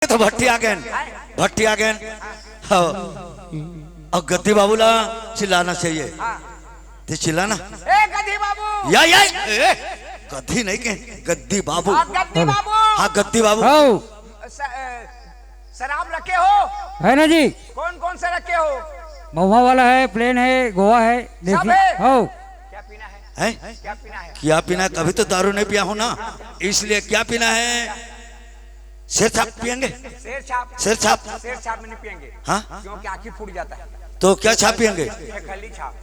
तो भट्टी आ गए हाँ। और गद्दी बाबूला चिल्लाना चाहिए तो चिल्लाना गद्दी बाबू या गद्दी नहीं के गद्दी बाबू गद्दी बाबू हाँ गद्दी बाबू शराब रखे हो है ना जी। कौन कौन से रखे हो? महुआ वाला है, प्लेन है, गोवा है, सब है। हो क्या पीना है? क्या पीना है? क्या पीना है? कभी तो दारू नहीं पिया हो ना, इसलिए क्या पीना है? शेर छाप पियेंगे? शेर छाप में नहीं पियेंगे हाँ क्योंकि आँखी फूट जाता है। तो क्या छाप पियेंगे? खेखली छाप।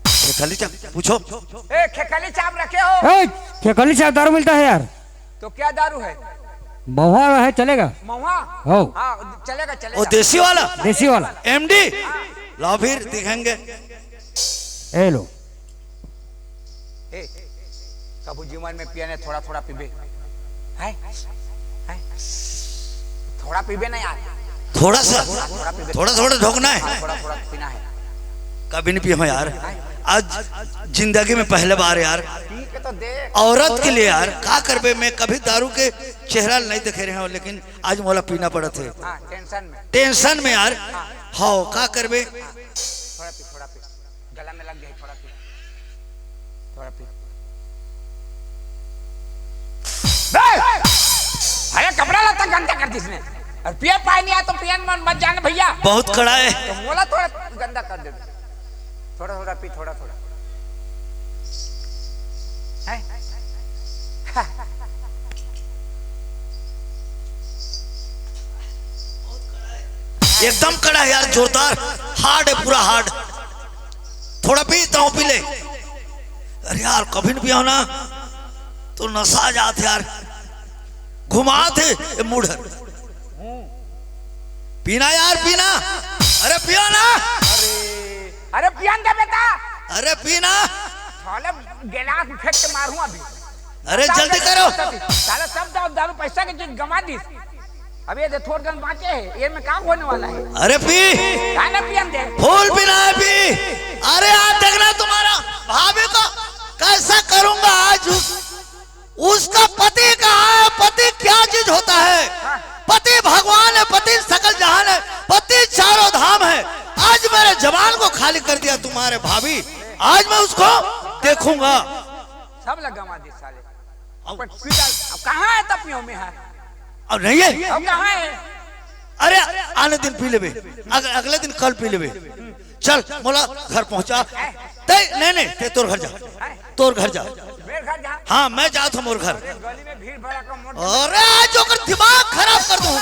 खेखली छाप पूछो। खेखली छाप रखे हो? खेखली छाप दारू मिलता है यार। तो क्या दारू है? महुआ है, चलेगा? महुआ हो हाँ चलेगा चलेगा। वो देसी वाला एमडी लाओ फिर दिखाएंगे। ए लो कबू जीवन में पियाने थोड़ा थोड़ा पीबे है थोड़ा पीबे ना यार, थोड़ा सा थोड़ा ढोकना है, थोड़ा पीना है। कभी नहीं पिया यार, आज जिंदगी में पहले बार यार। ठीक है तो दे औरत के लिए यार क्या करबे, मैं कभी दारू के चेहरा नहीं देखे रहे हो, लेकिन आज मोला पीना पड़ा थे टेंशन में यार। हाँ क्या करबे, थोड़ा पी गला में लग गया, थोड़ा पी। अरे कपड़ा लता गंदा कर दिसने और पिया पानी नहीं आया तो पियन मत जाने भैया, बहुत कड़ा है तो मोला थोड़ा गंदा कर दे। थोड़ा पी थोड़ा है? एकदम कड़ा है यार, जोरदार हार्ड है, पूरा हार्ड। थोड़ा पी ले। अरे यार कभी नहीं पिया हो ना तो नशा जाते यार, घुमा थे मूड। पीना यार पीना, अरे पियो ना, अरे पियन दे बेटा, अरे पीना, साले गिलास फेंक के मारूं अभी। अरे जल्दी करो, साले सब दारू पैसा के चीज गमा दी। अब ये थोड़ा गन बांचे है, ये में काम होने वाला है। अरे पी ना पियन दे, फूल पीना है पी। अरे आज देखना तुम्हारा भाभी को कैसा करूंगा आज। उसका पति कहाँ है? पति क्या चीज होता है? पति भगवान है, पति सकल जहान है, पति चारों धाम है। आज मेरे जवान को खाली कर दिया तुम्हारे भाभी, आज मैं उसको देखूंगा। सब लगा दी साले। अब कहाँ है तपियों में है? अब नहीं है, अब कहाँ है? अरे आने दिन पी लेबे, अगले दिन कल पी लेबे। चल मोला घर पहुंचा। नहीं ते तोर घर जा। हाँ मैं जा था मोर घर। गली में भीड़ भड़का। अरे आज ओकर दिमाग खराब कर दूं।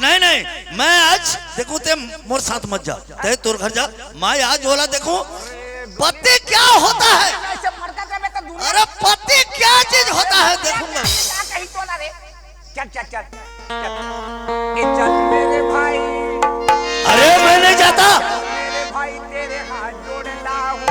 नहीं मैं आज देखूं ते मोर साथ मत जा, ते तोर घर जा। मैं आज वाला देखूं पति क्या होता है। अरे पति क्या चीज होता है देखूंगा। चल मेरे भाई, अरे मैं नहीं जाता। मेरे भाई तेरे हाथ जोड़ता हूँ।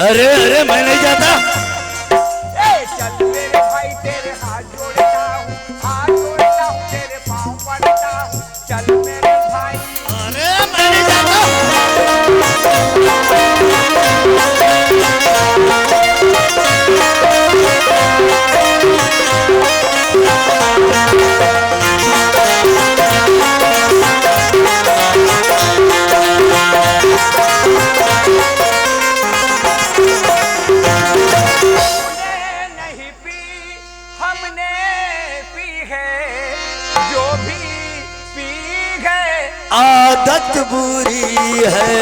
अरे मैं नहीं जाता। चल मेरे भाई तेरे हाथ जोड़ता हूँ, तेरे पाँव पड़ता हूँ। चल मेरे भाई, अरे मैं नहीं जाता। आदत बुरी है।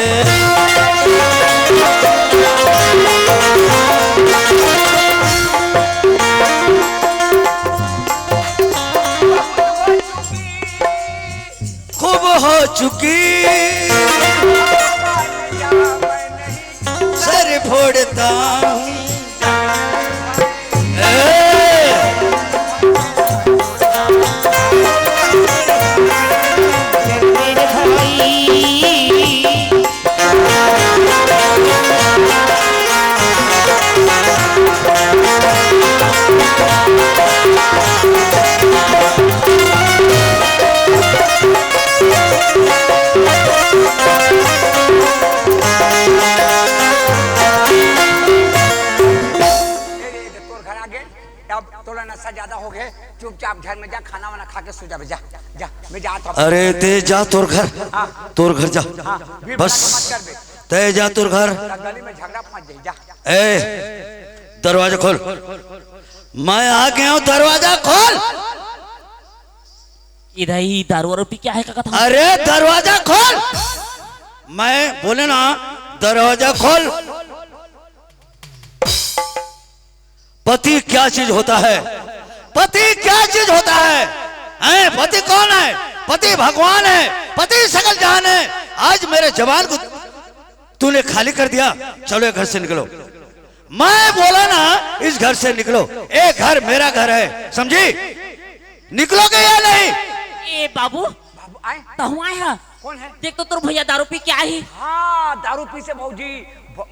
खूब हो चुकी, सर फोड़ता हूँ। चुपचाप घर में जा, खाना वाना खा के सो जा। जा जा, मैं जाता हूँ। अरे ते जा तोर घर, तोर घर जा, फिर बस मत कर बे, ते जा तोर घर। गली में झगड़ा फंस जाए। जा ए दरवाजा खोल, मैं आ गया हूँ, दरवाजा खोल। इधर ही दारू वारू पी क्या है काका था? अरे दरवाजा खोल, मैं बोले ना दरवाजा खोल। पति क्या चीज होता है? पति क्या चीज होता है? हैं? पति कौन है? पति भगवान है, पति सकल जहान है। आज मेरे जवान को तूने खाली कर दिया, चलो ये घर से निकलो। मैं बोला ना इस घर से निकलो, ये घर मेरा घर है, समझी? निकलोगे या नहीं? ए बाबू बाबू आए, कहूँ आए है? कौन है? देख तो तुर भैया दारू पी के आई। हाँ दारू पी से भौजी,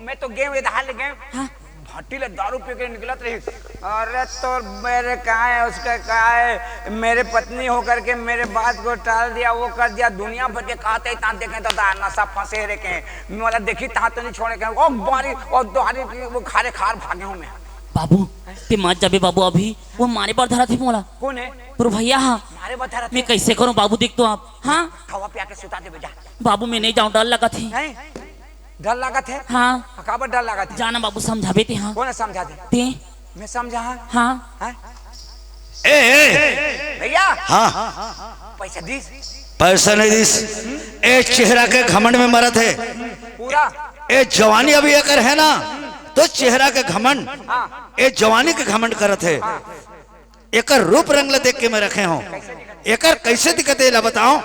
मैं तो गए इधर गए, हाँ? भट्टी ले दारू पी के निकलत रही। अरे तो मेरे कहा है, उसका कहा है, मेरे पत्नी होकर के मेरे बात को टाल दिया, वो कर दिया। दुनिया भर के कहते ता देखे तो नशा फंसे रे के, मतलब देखी ता तो नहीं छोड़े के, ओ बारी और दोहारी वो खारे खार भागे हूँ मैं। बाबू ते मत जाबे बाबू, अभी वो मारे पर धरा थी मोला। कौन है? तुर भैया। हाँ मारे बता रहा मैं कैसे करूँ बाबू? देख तो आप। हाँ खवा पिया के सुता दे बेजा। बाबू मैं नहीं जाऊँ, डर लगा थी। नहीं डर लागत है? हाँ काबर डर लागत है? जाना बाबू, समझाबे थे। हाँ कौन समझा दे? ते मैं समझा। हाँ हाँ ए भैया, हाँ पैसा दी? पैसा नहीं दिस, एक चेहरा के घमंड में मरा थे। पूरा ए जवानी अभी एकर है ना, तो चेहरा के घमंड, हाँ ए जवानी के घमंड करत है। एकर रूप रंग ला देख के मैं रखे हूँ, एकर कैसे दिक्कत है ला बताओ।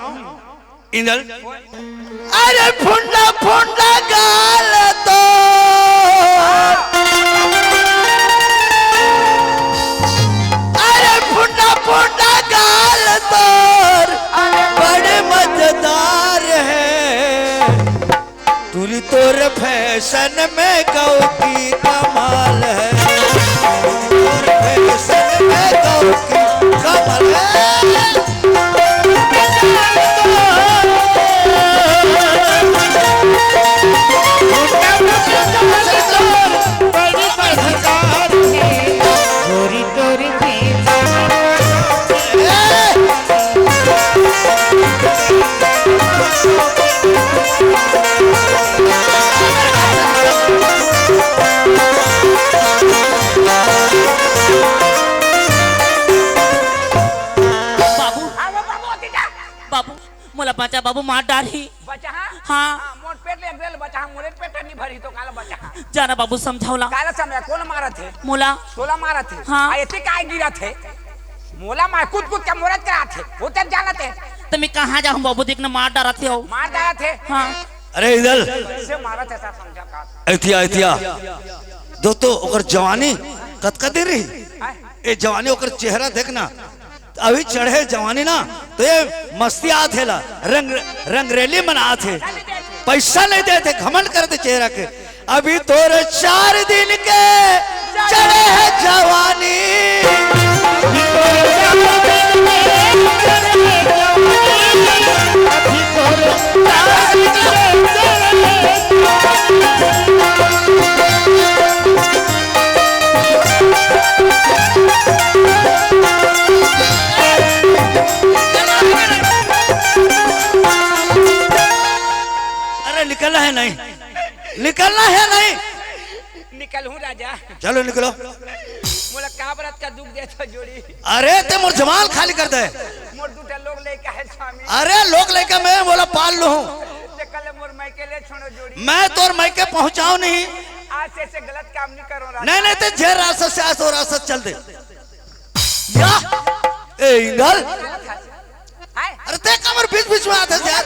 इंदल अरे फुंडा फुंडा गाल तो, अरे फुंडा फुंडा गाल तो बड़े मजेदार है। तुरी तोर फैशन में गौ की कमाल है, तोर फैशन में गौ की कमाल है। मोला बचा बाबू, मार डाली। बचा? हाँ मोर पेट ले गेल बचा, मोरे पेट नहीं भरी तो काला बचा। जाना बाबू, समझाओला। काला समय कौन मारा थे? मोला तोला मारा थे? हाँ। ऐसे काय गिरा थे? मोला मार कूद कूद के मोरत करा थे, वो तक जाना थे। तो मैं कहाँ जाऊँ बाबू? देखना मार डाला थे। मार डाला थे? हाँ अरे इधर कैसे मारा थे सर समझा का? ऐतिया ऐतिया दोस्तों, ओकर जवानी कतकदी रही। ये जवानी ओकर चेहरा देखना, अभी चढ़े जवानी ना तो ये मस्ती आते ला, रंगरेली मना थे, पैसा नहीं देते, घमंड करते चेहरा के। अभी तोर 4 दिन के चढ़े है जवानी, निकलना है नहीं? निकलना है नहीं? निकल हूँ राजा। चलो निकलो। मोला का बरत का दुख दे तो जोड़ी। अरे ते मोर जमाल खाली कर दे। मोर दूटा लोग लेके है स्वामी। अरे लोग लेके मैं बोला पाल लूं। ते कल मोर मायके ले छोड़ो जोड़ी। मैं तोर मायके पहुंचाऊं नहीं। आज से गलत काम नहीं करो राजा। नहीं नहीं, ते जे रास्ते से आज और रास्ते चल दे। या ए इंगल, अरे ते कमर बीच बीच में आते यार।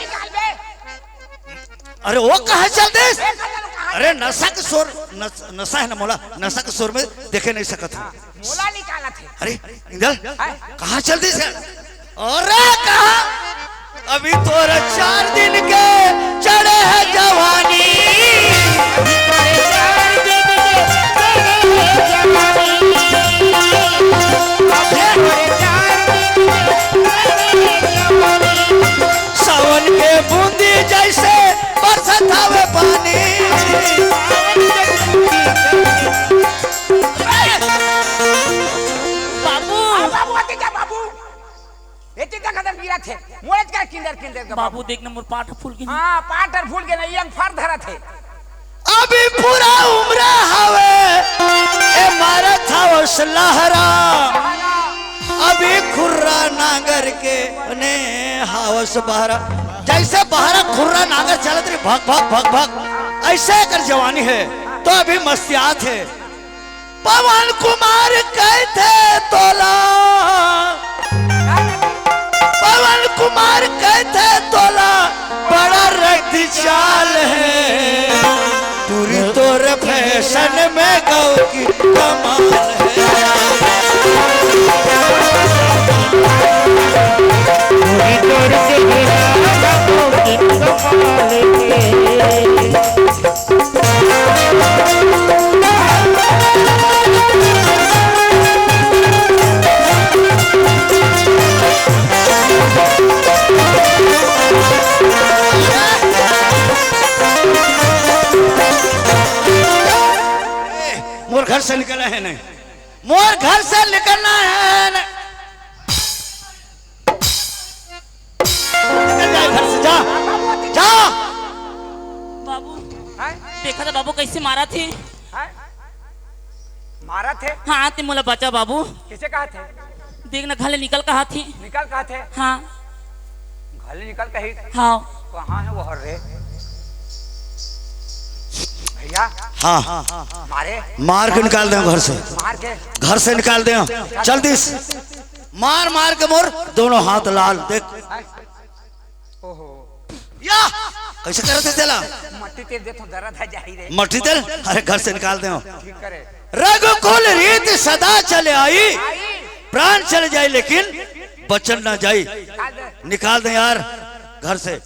अरे वो कहाँ चल दे? अरे नशा के शोर, नशा है ना मोला, नशा के शोर में देखे नहीं सकता। मोला निकाला थे। अरे इंगल कहाँ चल दी? अरे कहाँ? अभी तोर 4 दिन के चढ़े है जवानी, सावन के बूंदी जैसे बरसत हवे पानी। बाबू बाबू आते जा बाबू। किन देर के बाबू देखना मोर पाठ फूल के हाँ पाटर फूल के नहीं यंग फर धरा थे अभी पूरा उम्र हवे ए मारा था उस लहरा अभी खुर्रा नागर के ने हावस बहरा जैसे बहरा खुर्रा नागर चलत रही भग भग भग भग ऐसे कर जवानी है तो अभी मस्तियात है पवन कुमार कहते तोला पवन कुमार कहते तोला बड़ा रद्दी चाल है पूरी तोर फैशन में गौ की कमाल है पूरी तोर की कमाल है मोर घर से निकला है नहीं मोर घर से निकलना है नहीं निकल जाए घर से जा जा बाबू हैं? देखा था बाबू कैसे मारा थे हैं? मारा थे हाँ ते मोला बचा बाबू किसे कहा थे देखना घाले निकल कहा थी निकल कहा थे हाँ घाले निकल कही हाँ कहाँ है वो हर रे भैया हाँ मारे मार के निकाल दे घर से मार के घर से निकाल दे जल्दी मार मार के मोर दोनों हाथ लाल देख हैं? ओहो या कैसे करते चला मट्टी तेल दे तो दर्द है जाही रे मट्टी तेल अरे घर से निकाल दे ठीक करे रघुकुल रीत सदा चले आई आई प्राण चले जाए लेकिन बचन ना जाए निकाल दे निकाल दे यार घर से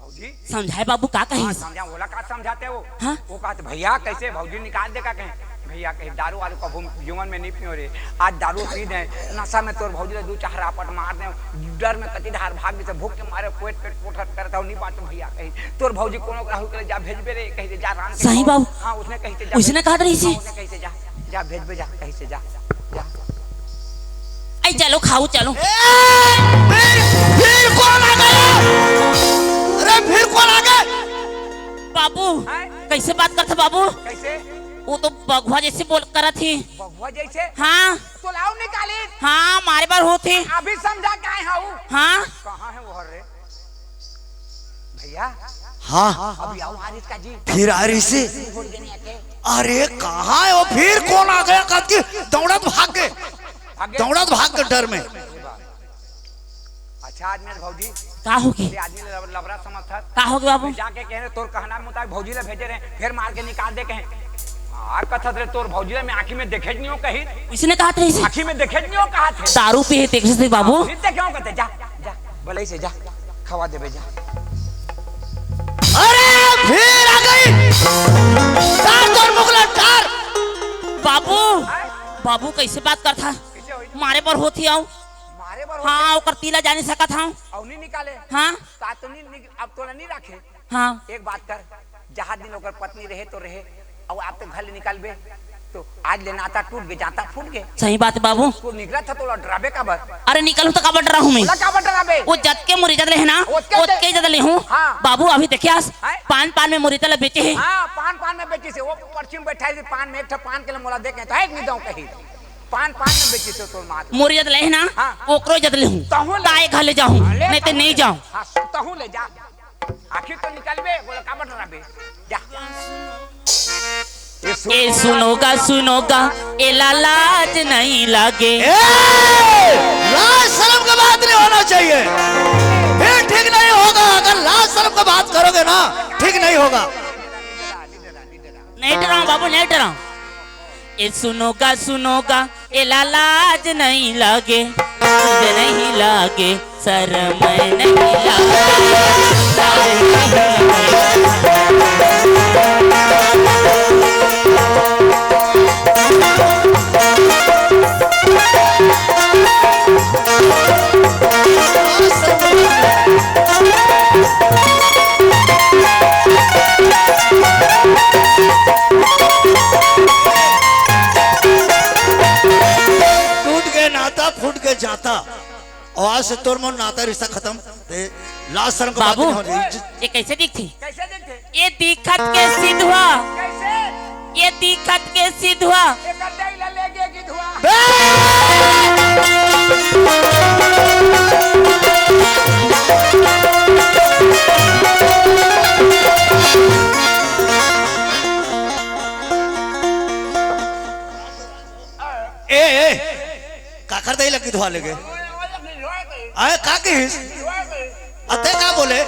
भौजी समझाए बाबू का कही समझा बोला का समझाते हो हाँ? वो कहते भैया कैसे भौजी निकाल दे का कहें भैया कहीं दारू वारू का जीवन में नहीं पियो रे आज दारू पी दे नशा में तोर भौजी दू चार आपट मार दे डर में कति धार भाग से भूख के मारे पेट पेट पोठर करता हूं नहीं बात भैया कहीं तोर भौजी कोनो राहुल के जा भेजबे रे कहीं जा रान के सही बाबू हां उसने कहीं से जा उसने कहा रही सी उसने कहीं से जा जा भेजबे जा कहीं से जा जा आई चलो खाओ चलो फिर कौन आ गया अरे फिर कौन आ गया बाबू हैं? कैसे बात करता बाबू कैसे वो तो बगुआ जैसे बोल करा थी बबुआ जैसे हाँ तो लाओ निकाली हाँ मारे बार होती अभी समझा क्या है हाउ हाँ कहां है वो हर रे भैया हाँ अभी आओ आरिफ का जी फिर आ रही से भूल गए नहीं आते अरे कहाँ है वो फिर कौन आ गया कद की दौड़त भाग के भाग गए? दौड़त भाग के डर में अच्छा आदमी है भौजी का होगी ये आदमी ने लबरा समझता का होगी बाबू जाके कह रहे तोर कहना मुताबिक भौजी ले भेजे रहे फिर मार के निकाल दे कहे आ कथत रे तोर भौजी ले मैं आंखी में देखे नहीं हो कहीं उसने कहा था इसे आंखी में देखे नहीं हो कहा थे दारू पे देख सकते बाबू सीधे क्यों कहते जा जा भले से जा खवा देबे जा अरे फिर आ गई तार तोर मुगला तार बाबू बाबू कैसे बात करता कैसे होई मारे पर होती आओ मारे बर हाँ ओकर तीला जाने सका था औनी निकाले हाँ सातनी अब तो नहीं रखे हाँ एक बात कर जहाँ दिन ओकर पत्नी रहे तो रहे और आप तो घर निकालबे तो आज लेना आता टूट गए जाता फूट गए सही बात है बाबू तो निकला था तो डराबे का बर अरे निकलू तो कब डरा हूँ मैं बोला का बर डराबे वो जद के मुरीदत रहे ना ओतके ओत के जद ले हूँ हाँ। बाबू अभी देखिए हैं? पान पान में मुरीदत बेचे है हाँ पान पान में बेची से वो पर्ची में बैठा थी पान में एक ठा पान के लिए मोला देखे तो है नहीं दऊं कहीं पान पान में बेची से तो मार मुरीदत ले ना हाँ। ओकरो जद ले हूँ तहु ले। ताए घर ले जाऊँ नहीं तो नहीं जाऊँ हाँ सुतहूं ले जा आखिर तो निकलबे बोला का बर डराबे जा ए सुनोगा ए लाज नहीं लागे लाज शर्म का बात नहीं होना चाहिए फिर ठीक नहीं होगा अगर लाज शर्म का बात करोगे ना ठीक नहीं होगा नहीं डराऊं बाबू नहीं डराऊं ए सुनोगा ए लाज नहीं लागे तुझे नहीं लागे शर्म नहीं लागे लाज नहीं टूट के नाता फूट के जाता और आज से तोर मोर नाता रिश्ता खत्म ते लास्ट शर्म का बात बाबू नहीं हो रही। ये कैसे दिखती? कैसे देखते? ये दिखत के सिद्धवा, कैसे? ये दिखत के सिद्धवा। एक अड्डा ही लेगे की धुआं। ए का कर दे लगी धुआ लेके आए का के हिस अते का बोले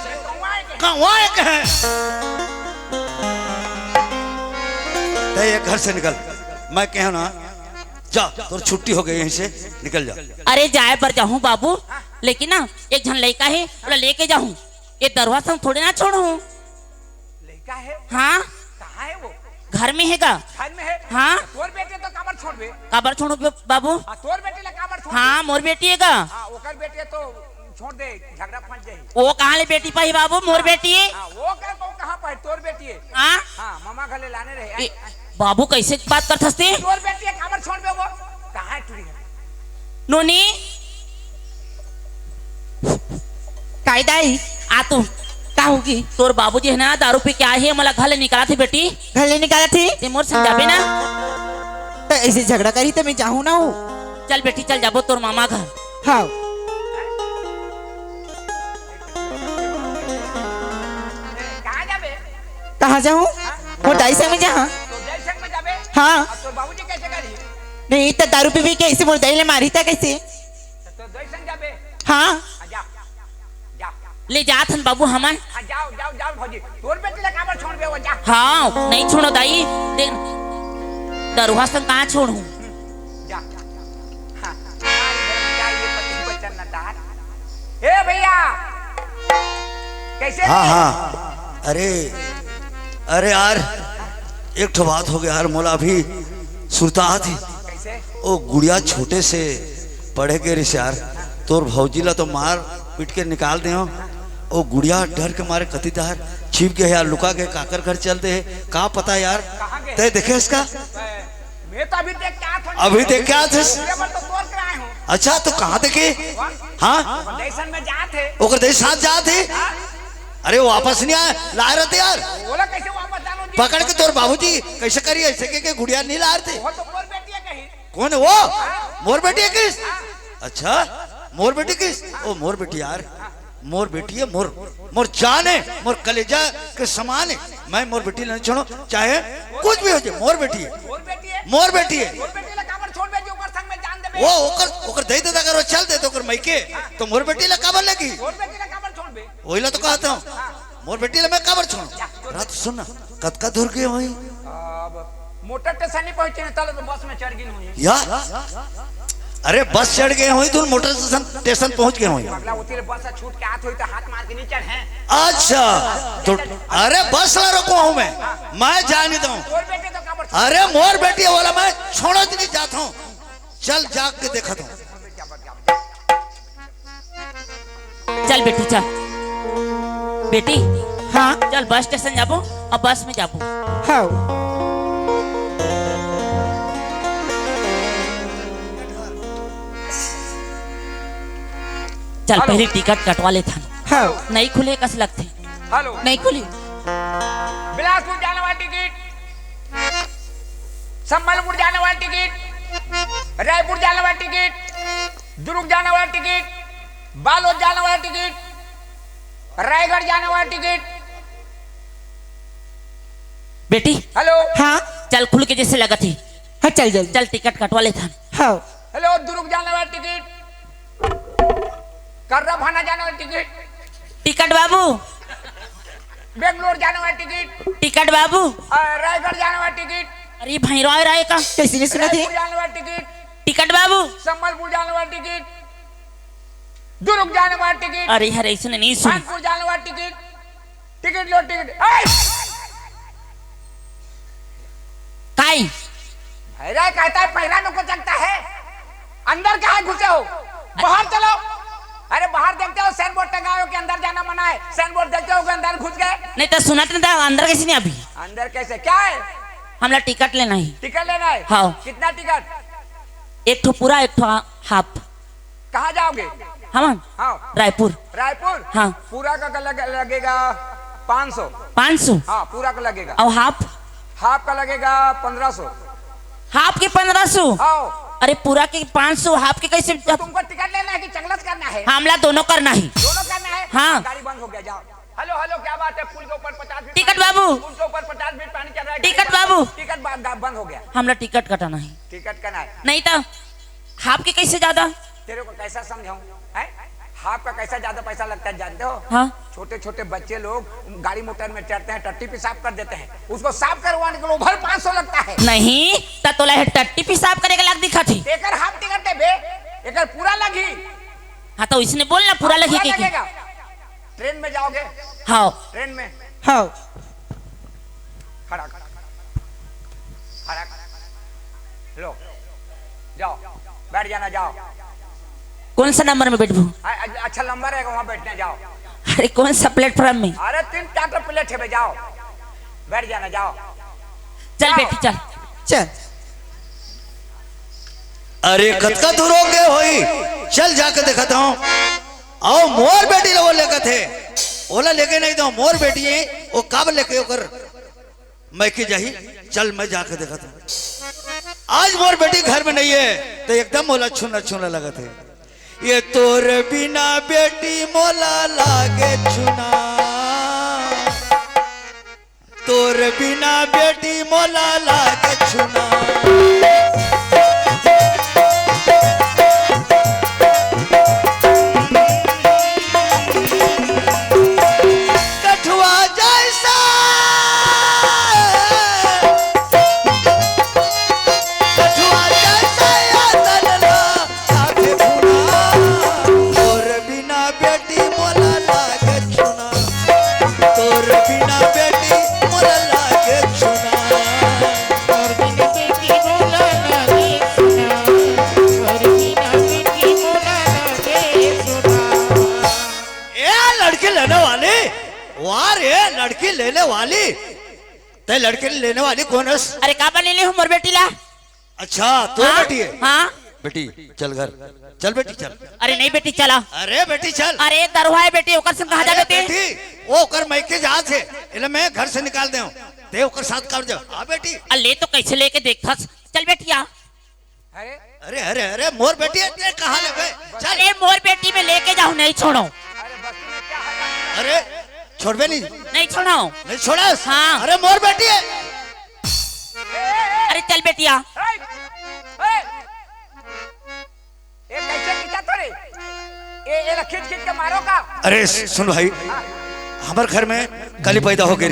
कहाँ एक है ते ये घर से निकल। मैं कह ना जा तो छुट्टी हो गई, यहीं से निकल जा। अरे जाए पर जाऊं बाबू, लेकिन ना एक झन लड़का है और लेके जाऊं, ये दरवाजा हम थोड़े ना छोड़ू। लड़का है? हाँ कहाँ है वो? घर में है का? घर में है? हाँ। तोर बेटे तो काबर छोड़ बे। काबर छोड़ू बाबू? हाँ, तोर बेटे ला काबर छोड़। हाँ मोर बेटी है का? हाँ, ओकर बेटे तो छोड़ दे, झगड़ा फंस जाए। वो कहाँ ले बेटी पाई बाबू? मोर बेटी है। हाँ, वो कहाँ पर? तोर बेटी है। हाँ हाँ, मामा घर ले लाने रहे। बाबू कैसे बात कर थसते? तोर बेटी है, काबर छोड़ बे वो? कहाँ है टूरी? नोनी कायदाई आ तू का होगी? तोर बाबूजी है ना दारू पी के आए है, मला घर ले निकाला थे बेटी। घर ले निकाला थी ते मोर समझाबे ना। तो ऐसे झगड़ा करी तो मैं चाहूँ ना हूँ। चल बेटी चल जाबो तोर मामा घर। हाँ कहाँ जाबे? कहाँ जाऊँ? वो दाई संग में जहाँ। तो जय संग में जाबे? हाँ अब तोर बाबूजी कैसे करी? नहीं तो दारू पी के ऐसे मोर दाई ले मारी था कैसे? तो जय संग जाबे? हाँ हाँ, जाओ जाओ ले जात हन बाबू हमन। हाँ, जाओ जाओ जाओ भौजी। तोर बेटे ला काबर छोड़ बे वो? जा हाँ नहीं छोड़ो दाई, देख दरवाजा संग कहाँ छोड़ू? जा। हाँ, ये पति बचन न तार। ए भैया, कैसे? हाँ हाँ अरे अरे यार एक ठो बात हो गया यार, मोला अभी सुरता थी। कैसे? ओ गुड़िया छोटे से पढ़े के रिस यार, तोर भौजी ला तो मार पीट के निकाल दे हो। ओ गुड़िया डर के मारे कति दार छिप गए यार, लुका के काकर घर चलते है, का पता यार। कहाँ गए? ते देखे इसका? मैं तो अभी देख के आया था। अभी देख के आया थे? पूरे पर तो तोड़ कर आए हूँ। अच्छा तो कहाँ देखे? हाँ जैसन में जाते थे। ओकर देश साथ जा थे। अरे वो वापस नहीं आए, लाए रहते यार। बोला कैसे वापस डालो जी? पकड़ के तोर बाबूजी कैसे करिए ऐसे के गुड़िया नहीं ला रहे थे। वो तो मोर बेटी है कहीं। कौन है वो? मोर बेटी है किस? अच्छा मोर बेटी किस? ओ मोर बेटी यार, मोर बेटी है, मोर मोर जान है, मोर कलेजा के समान है। मैं मोर बेटी नहीं छोड़ो, चाहे कुछ भी हो जाए, मोर बेटी है, मोर बेटी है। मोर बेटी है। मोर बेटी ला काबर छोड़ बे जो ओकर संग में जान देबे। वो ओकर दे देता अगर वो चल दे तो ओकर मैके तो मोर बेटी ला काबर लगी? मोर बेटी ला काबर छोड़ बे। वही ला तो कहता हूँ, मोर बेटी ला मैं काबर छोड़ू। रात सुन ना कद का दूर गए वही अब मोटर स्टेशन नहीं पहुंचे तले तो बस में चढ़ गई हुई। यार अरे बस चढ़ गए हुई तुम, मोटर स्टेशन पहुंच गए हुई। अगला उतरे बस से छूट के आत हुई तो हाथ मार के नहीं चढ़े। अच्छा तो अरे बस ला रोको हूँ मैं जा नहीं दूं। मोर बेटे तो काबर छोड़। अरे मोर बेटी वाला मैं छोड़ो नहीं जाता हूँ, चल जाग के देखा हूँ। चल बेटी चल बेटी। हाँ चल बस स्टेशन जाबो और बस में जाबो। हाँ चल पहले टिकट कटवा ले था, हाँ नहीं खुले कस लगते। हेलो, नहीं खुली। बिलासपुर जाने वाला टिकट, संबलपुर जाने वाला टिकट, रायपुर जाने वाला टिकट, दुर्ग जाने वाला टिकट, बालोद जाने वाला टिकट, रायगढ़ जाने वाला टिकट। बेटी हेलो हाँ चल खुल के जैसे लगा थी। हाँ चल जल्दी। चल टिकट कटवा ले था। हाँ हेलो, दुर्ग जाने वाला टिकट, कर्रा भाना जाने वाला टिकट, टिकट बाबू, बेंगलोर जाने वाला टिकट, टिकट बाबू। रायगढ़ जाने वाला टिकट, अरे भाई राय राय का कैसे नहीं सुना थे? रायपुर जाने वाला टिकट, टिकट बाबू। संबलपुर जाने वाला टिकट, दुर्ग जाने वाला टिकट, अरे हर ऐसे नहीं सुन। कानपुर जाने वाला टिकट, टिकट लो टिकट। काई भैरा कहता है पहला नुको चलता है, अंदर कहाँ घुसे हो? बाहर चलो। अरे बाहर देखते हो साइन बोर्ड टंगा हो कि अंदर जाना मना है, साइन बोर्ड देखते हो कि अंदर घुस गए। नहीं तो सुना था अंदर कैसे नहीं अभी? अंदर कैसे? क्या है? हमला टिकट लेना है। टिकट लेना है? हाँ। कितना टिकट? एक ठो पूरा एक ठो हाफ। कहाँ जाओगे? हम हाँ रायपुर। रायपुर। हाँ। पूरा का लगेगा 500। 500 हाँ पूरा का लगेगा। और हाफ? हाफ का लगेगा 1500। हाफ के 1500? आओ। अरे पूरा के 500, हाफ के कैसे? तुमको टिकट लेना है कि चंगलस करना है? हमला दोनों करना ही। दोनों करना है। हाँ। गाड़ी बंद हो गया, जाओ। हेलो हेलो, क्या बात है? पुल के ऊपर 50 फीट टिकट बाबू। पुल के ऊपर 50 फीट पानी चल रहा है। टिकट बाबू। टिकट बंद हो गया। हमला टिकट कटाना है। टिकट करना है। नहीं तो हाफ के कैसे ज्यादा? तेरे को कैसा समझाऊं? है हाफ का कैसा ज्यादा पैसा लगता है जानते हो? हाँ। छोटे छोटे बच्चे लोग गाड़ी मोटर में चढ़ते हैं, टट्टी पेशाब कर देते हैं, उसको साफ करवाने के लिए भर 500 लगता है। नहीं तोला है टट्टी पेशाब करे के लग दिखा थी। एकर हाफ टिकट दे बे, एकर पूरा लगी। हाँ तो इसने बोलना पूरा लगी के लगेगा। ट्रेन में जाओगे? हाँ। ट्रेन में हाँ खड़ा लो, जाओ बैठ जाना, जाओ। कौन सा नंबर में बैठबू? अच्छा नंबर है वहां बैठने, जाओ। अरे कौन सा प्लेटफॉर्म में? अरे 3-4 प्लेट है, जाओ बैठ जाना, जाओ। चल बेटी चल। चल। अरे कतका दूर हो गए होई, चल जाके देखता हूँ। आओ मोर बेटी वो लेकर थे, ओला लेके नहीं तो मोर बेटी है वो कब लेके ओकर मैं की जाही। चल मैं जाके देखता हूँ। आज मोर बेटी घर में नहीं है तो एकदम मोला छूना छूना लगा थे। ये तोर बिना बेटी मोला लागे छूना, तोर बिना बेटी मोला लागे छूना। कठुआ जैसा कठुआ जैसा यातन ला लागे भुना, तोर बिना बेटी मोला लागे छुना, तोर बिना बेटी मोला लागे छुना। लड़की लेने वाली, वाह रे लड़की लेने वाली, ते लड़की लेने वाली कौन है? अरे का बने ले मोर बेटी ला? अच्छा तो हाँ? बेटी है। हाँ। बेटी चल घर, चल बेटी चल। अरे नहीं बेटी चला। अरे बेटी चल। अरे दरवा है बेटी, ओकर से कहा जा अरे बेटी? बेटी वो कर मैके जहाज है, इले मैं घर से निकाल दे हूं, ते ओकर साथ कर जा। हां बेटी। ले तो कैसे लेके देखा। चल बेटिया। अरे अरे अरे अरे मोर बेटी है, ते कहां ले गए? चल। अरे मोर बेटी में लेके जाऊं, नहीं छोड़ो। अरे बस्ती में क्या है? अरे छोड़बे नहीं, नहीं छोड़ो। नहीं छोड़ा। हाँ। अरे मोर बेटी है। अरे चल बेटिया। ये कैसे खींचा तोरे? ये खींच खींच के मारो का? अरे सुन भाई, हमारे घर में कली पैदा हो गई,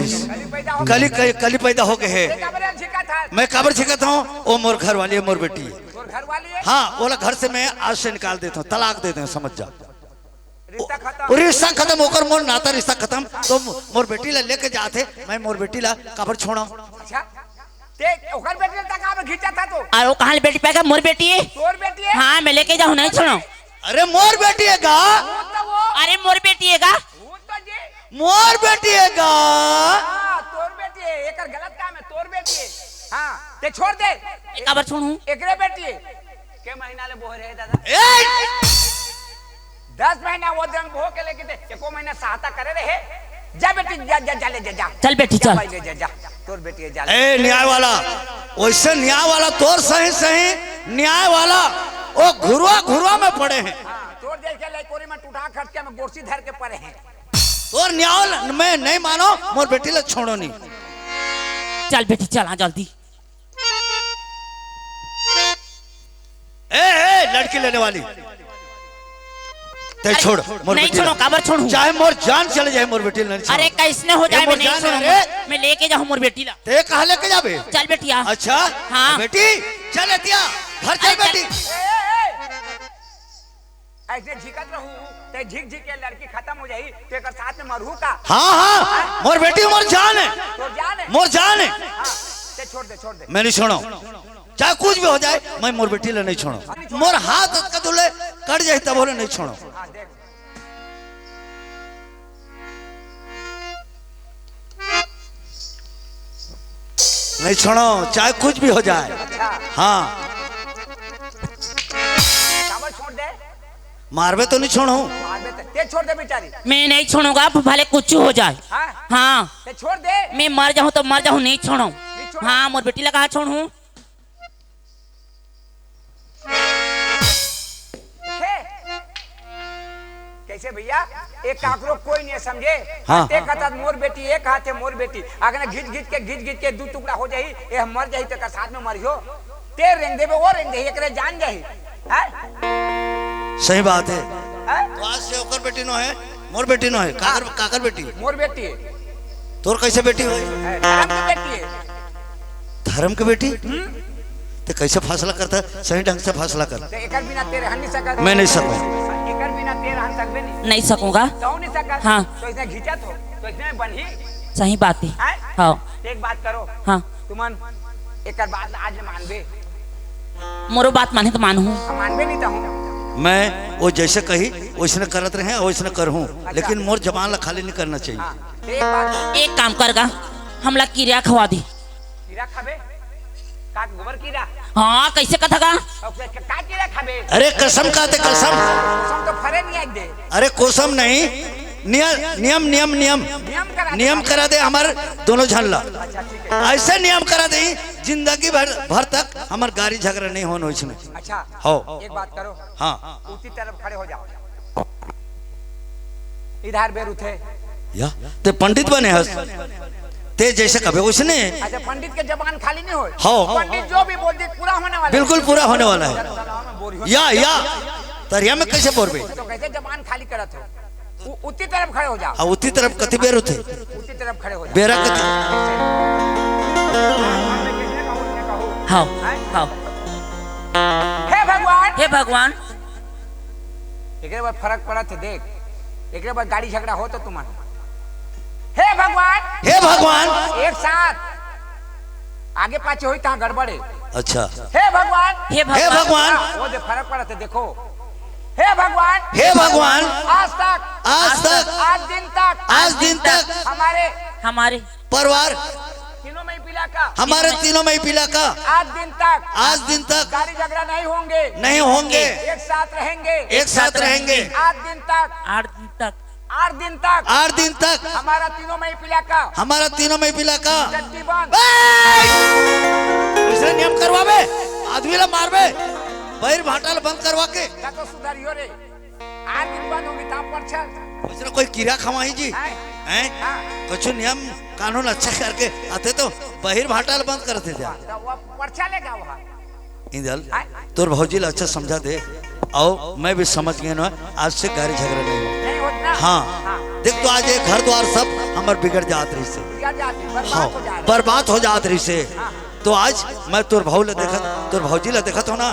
कली पैदा हो गए है। मैं काबर छिकता हूँ, वो मोर घर वाली है, मोर बेटी है। घर वाली है? हाँ बोला घर से मैं आज से निकाल देता हूँ, तलाक देते हैं, समझ जा। रिश्ता खत्म। रिश्ता खत्म होकर मोर नाता रिश्ता खत्म। तो मोर बेटी ला लेके जाते, मैं मोर बेटी ला काबर छोड़ा। अच्छा ते ओकर बेटी तक आप खींचा था तो? और वो कहाँ बेटी पाएगा? मोर बेटी है। तोर बेटी है? हाँ मैं लेके जाऊँ, नहीं छोड़ो। अरे मोर बेटी है गा। तो वो अरे मोर बेटी है का? वो तो जी। मोर बेटी है गा। हाँ तोर बेटी है, एकर गलत काम है, तोर बेटी है। हाँ ते छोड़ दे। एक बार छोड़ू। एकरे बेटी है। के महीना ले बोह रहे दादा? ए 10 महीना वो दिन बोह के लेके दे, एको महीना सहायता करे रहे। जा बेटी जा जा जा ले जा जा। चल बेटी चल। ले जा जा, तोर बेटी है, जा ले। ए न्याय वाला, वैसे न्याय वाला तोर सही सही न्याय वाला वो घुरुआ में पड़े हैं। हाँ तोर देख ले कोरी में टूटा खर्च के में गोरसी धर के पड़े हैं। तोर न्याय मैं नहीं मानो, मोर बेटी ला छोड़ो नहीं। चल बेटी चल, हाँ जल्दी। ए लड़की लेने वाली, ते छोड़ मोर नहीं बेटी छोड़ो, ला। काबर छोड़ू? चाहे मोर जान चले जाए, मोर बेटी ला नहीं छोड़ो। अरे कैसने हो जाए, ये मैं मोर नहीं जान छोड़ूंगा। है रे। मैं लेके जाऊँ मोर बेटी ला। ते कहाँ लेके जाबे? चल बेटिया। अच्छा हाँ। बेटी चल एतिया घर चल अरे चल। बेटी। ऐसे झिकत रहू ते झिक झिक के लड़की खत्म हो जाई, तो एकर साथ में मरहू का? हाँ हाँ मोर बेटी मोर जान है, तो जान है। मोर जान है। हाँ ते छोड़ दे, छोड़ दे। मैं नहीं छोड़ा, चाहे कुछ भी हो जाए, मैं मोर बेटी ला नहीं छोड़ा। मोर हाथ का दुले कट जाए तब बोले नहीं छोड़ो। हाँ देख नहीं छोड़ो, चाहे कुछ भी हो जाए। अच्छा हाँ काबर छोड़ दे? मारबे तो नहीं छोड़ू। मारबे तो ते छोड़ दे बेचारी। मैं नहीं छोड़ूंगा भले कुछ हो जाए। हाँ हाँ ते छोड़ दे। मैं मर जाऊं तो मर जाऊं, नहीं छोड़ू। छोड़ो। हाँ मोर बेटी लगा छोड़ू। कैसे भैया एक काकरो कोई नहीं समझे। हाँ। एक हाथ मोर बेटी, एक हाथ है मोर बेटी। अगर घिच घिच के दू टुकड़ा हो जाही, ये मर जाही तो साथ में मरियो। ते रेंग देबे वो रेंग देही, एकरे जान जाही। सही बात है। हैं? तो आज से ओकर बेटी नो है, मोर बेटी नो है, काकर काकर बेटी है। मोर बेटी है। तोर कैसे बेटी हुई? धर्म की बेटी है। धर्म की बेटी? तो कैसे फैसला करता है? सही ढंग से फैसला कर। तो एकर बिना तेरे हन नहीं सकत। मैं नहीं सकूं। एकर बिना तेरे हन सकबे नहीं। नहीं सकूंगा। तो नहीं सकत। हाँ। तो इसने घिंचा तो इसने बनी। सही बात है। हैं? हाँ एक बात करो। हाँ तुमन एकर बात आज मानबे। मोरो बात माने तो मानू। मानबे नहीं तो हूं। मैं वो जैसे कही वैसने करत रहे वैसने करहूं, लेकिन मोर जबान ला खाली नहीं करना चाहिए। हाँ। एक बात एक काम करगा, हमला कीड़ा खवा दी। कीड़ा खाबे? का गोबर कीड़ा? हाँ कैसे कथगा? और का कीड़ा खाबे? अरे कसम खाते कसम। कसम तो फरे नहीं आज दे। अरे कोसम नहीं, नियम नियम नियम नियम करा दे हमारे दोनों झल्ला। अच्छा ठीक है। ऐसे नियम करा दे जिंदगी भर तक हमार गाड़ी झगड़ा नहीं होना इसमें। अच्छा हो। एक बात करो। हाँ उसी तरफ खड़े हो जाओ। इधर बेर उठे। या ते पंडित बने हस, ते जैसे कभी उसने। अच्छा पंडित के जबान खाली नहीं हो। हो। पंडित जो भी बोल दे पूरा होने वाला है। बिल्कुल पूरा होने वाला है। या तरिया में कैसे बोल बे? तो कैसे जबान खाली करत हो? उसी तरफ खड़े हो जाओ। हाँ उसी तरफ कति बेर उठे उसी तरफ खड़े हो जाओ। बेरा कति। हाँ हाँ। हे भगवान। हे भगवान। एकरे बाद फर्क पड़ा थे देख। एकरे बाद गाड़ी झगड़ा हो तो तुम्हारा। हे भगवान। हे भगवान। एक साथ आगे पाछे हुई तहाँ गड़बड़े। अच्छा हे भगवान। हे हे भगवान। भगवान। वो जो फर्क पड़ा थे देखो। हे भगवान। हे भगवान। आज तक आज दिन तक हमारे तीनों परिवार में ही पिला का हमारे तीनों में ही पिला का आज दिन तक गाड़ी झगड़ा नहीं होंगे। नहीं होंगे, एक साथ रहेंगे। एक साथ रहेंगे। आज दिन तक 8 दिन तक 8 दिन तक हमारा तीनों में ही पिला का हमारा तीनों में ही पिला का। जल्दी बंद। दूसरे नियम करवावे, आदमी ला मारवे, बैर भाटाल बंद करवा के। या तो सुधारियो रे। 8 दिन बंद होगी ताप पर चल। दूसरा कोई कीड़ा खवाई जी हैं? हैं? हाँ। कुछ नियम कानून अच्छा करके आते तो बहिर भाटाल बंद करते थे। तो वो पर्चा लेगा वहाँ। इंदल तोर भौजी ला अच्छा समझा दे, और मैं भी समझ गया ना, आज से गाड़ी झगड़ा नहीं हो। नहीं होता। हाँ देख तो आज ये घर द्वार सब हमार बिगड़ जात रही से। क्या जाती बर्बाद हाँ हो जा रहा। बर्बाद हो जात रही से। तो आज मैं तोर भाऊ ला देखत, तोर भौजी ला देखत हो ना,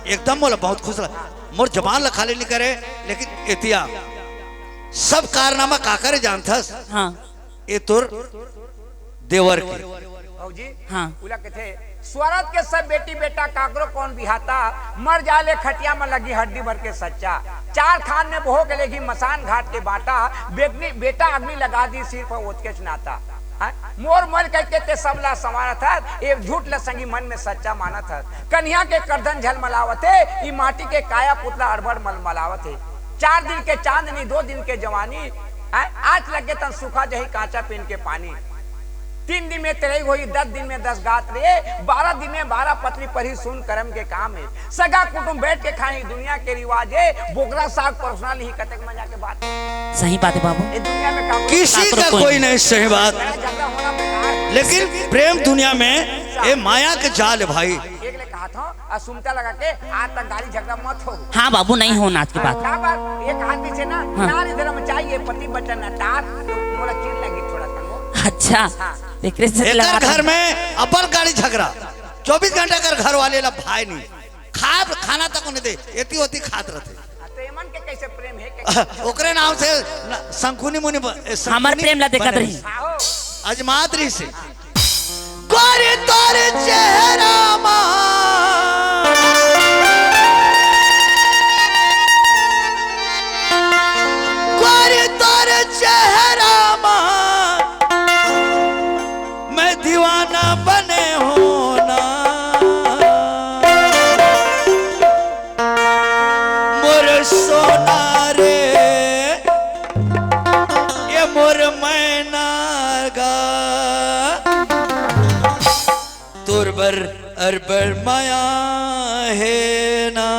एकदम मोला बहुत खुश लगा। मोर जबान ला खाली नहीं करे, लेकिन एतिया सब कारनामा का करे जानथस। हाँ ये तोर देवर के। भौजी हाँ उला के थे स्वरत के सब बेटी बेटा काकरो कौन बिहाता, मर जाले खटिया में लगी हड्डी भर के सच्चा। 4 खान में बहो के लेगी मसान घाट के बाटा, बेटा अग्नि लगा दी सिर पर ओत के चनाता। मोर मर करके ते सबला समाना था, एक झूठ ल संगी मन में सच्चा माना था। कन्या के करधन झलमलावते, ई माटी के काया पुतला अड़बड़ मलमलावते। 4 दिन के चांदनी 2 दिन के जवानी, आज लगे तन सूखा जही कांचा पीन के पानी। 3 दिन में तेरही हुई, 10 दिन में 10 गात रे, 12 दिन में 12 पत्री पढ़ी सुन कर्म के काम है। सगा कुटुंब बैठ के खाई दुनिया के रिवाजे, बोगरा साग परसना ली कतक मजा के बात। सही बात है बाबू। ये दुनिया में काम किसी का कोई नहीं, सही बात। झगड़ा होना बेकार है। लेकिन प्रेम दुनिया में ये माया के जाल है भाई। एक ने कहा था असुमता लगा के आज तक गाड़ी झगड़ा मत हो। हाँ बाबू नहीं होना आज की बात। क्या बात एक हाथ पीछे ना नारी धर्म चाहिए, पति बचन अटार, मोला चिड़ लगी थोड़ा तंगो। अच्छा एकरे से एक लगा घर में अपन गाड़ी झगड़ा 24 घंटा कर घर वाले ला भाई नहीं खाना तक उन्हें दे, एती होती खात रहते। तो एमन के कैसे प्रेम है कैसे? ओकरे नाम से शंकुनी मुनि हमार प्रेम ला देखत रही। आओ अजमातरी से गोरी तोर चेहरा गोरी तोर चेहरा मैं दीवाना बने होना, मोर सोना लागा तुरबर अरबर माया है ना।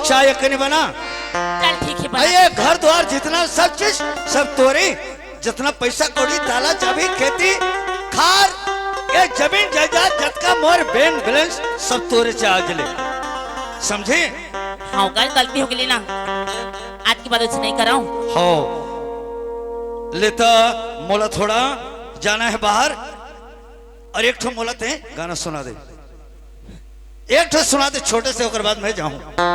चाय नहीं बना। चल ठीक है बना। ये घर द्वार जितना सब चीज सब तोरे, जितना पैसा कौड़ी ताला चाबी खेती खार ये जमीन जायदाद जतका मोर बैंक बैलेंस सब तोरे से आज ले समझे। हाँ गलती हो गई ना, आज की बात ऐसे नहीं कर रहा हूँ। हो लेता मोला थोड़ा जाना है बाहर और एक ठो मोला ते गाना सुना दे, एक ठो सुना दे छोटे से, ओकर बाद मैं जाऊं।